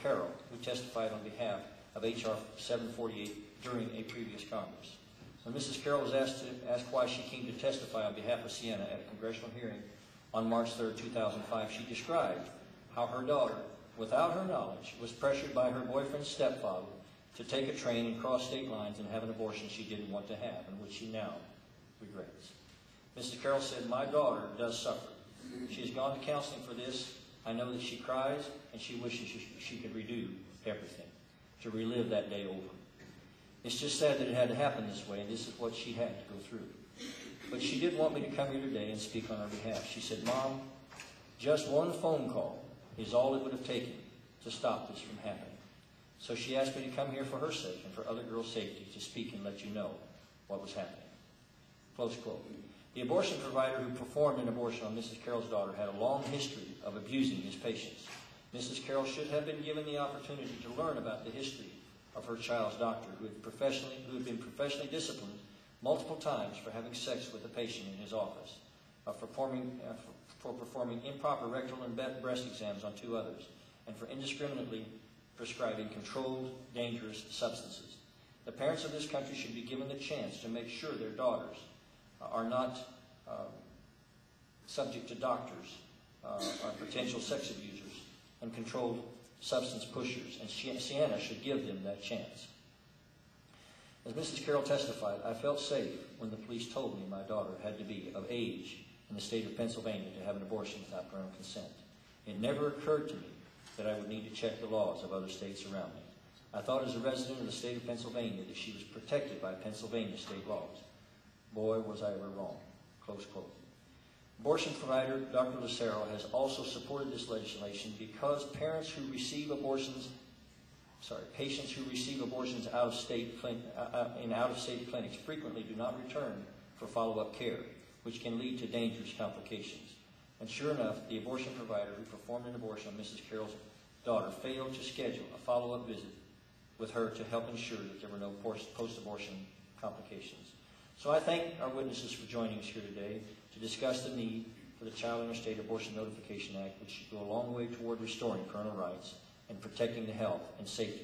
Carroll, who testified on behalf of H.R. 748 during a previous Congress. When Mrs. Carroll was asked why she came to testify on behalf of CIANA at a congressional hearing on March 3, 2005, she described how her daughter, without her knowledge, was pressured by her boyfriend's stepfather to take a train and cross state lines and have an abortion she didn't want to have, and which she now regrets. Mrs. Carroll said, "My daughter does suffer. She has gone to counseling for this. I know that she cries, and she wishes she could redo everything, to relive that day over. It's just sad that it had to happen this way, and this is what she had to go through. But she did want me to come here today and speak on her behalf. She said, 'Mom, just one phone call is all it would have taken to stop this from happening.' So she asked me to come here for her sake and for other girls' safety to speak and let you know what was happening." Close quote. The abortion provider who performed an abortion on Mrs. Carroll's daughter had a long history of abusing his patients. Mrs. Carroll should have been given the opportunity to learn about the history of her child's doctor, who had been professionally disciplined multiple times for having sex with a patient in his office, for performing improper rectal and breast exams on 2 others, and for indiscriminately prescribing controlled, dangerous substances. The parents of this country should be given the chance to make sure their daughters are not subject to doctors or potential sex abusers and controlled substance pushers, and CIANA should give them that chance. As Mrs. Carroll testified, "I felt safe when the police told me my daughter had to be of age in the state of Pennsylvania to have an abortion without parental consent. It never occurred to me that I would need to check the laws of other states around me. I thought as a resident of the state of Pennsylvania that she was protected by Pennsylvania state laws. Boy, was I ever wrong." Close quote. Abortion provider Dr. Lucero has also supported this legislation because patients who receive abortions in out-of-state clinics frequently do not return for follow-up care, which can lead to dangerous complications. And sure enough, the abortion provider who performed an abortion on Mrs. Carroll's daughter failed to schedule a follow-up visit with her to help ensure that there were no post-abortion complications. So I thank our witnesses for joining us here today to discuss the need for the Child Interstate Abortion Notification Act, which should go a long way toward restoring parental rights and protecting the health and safety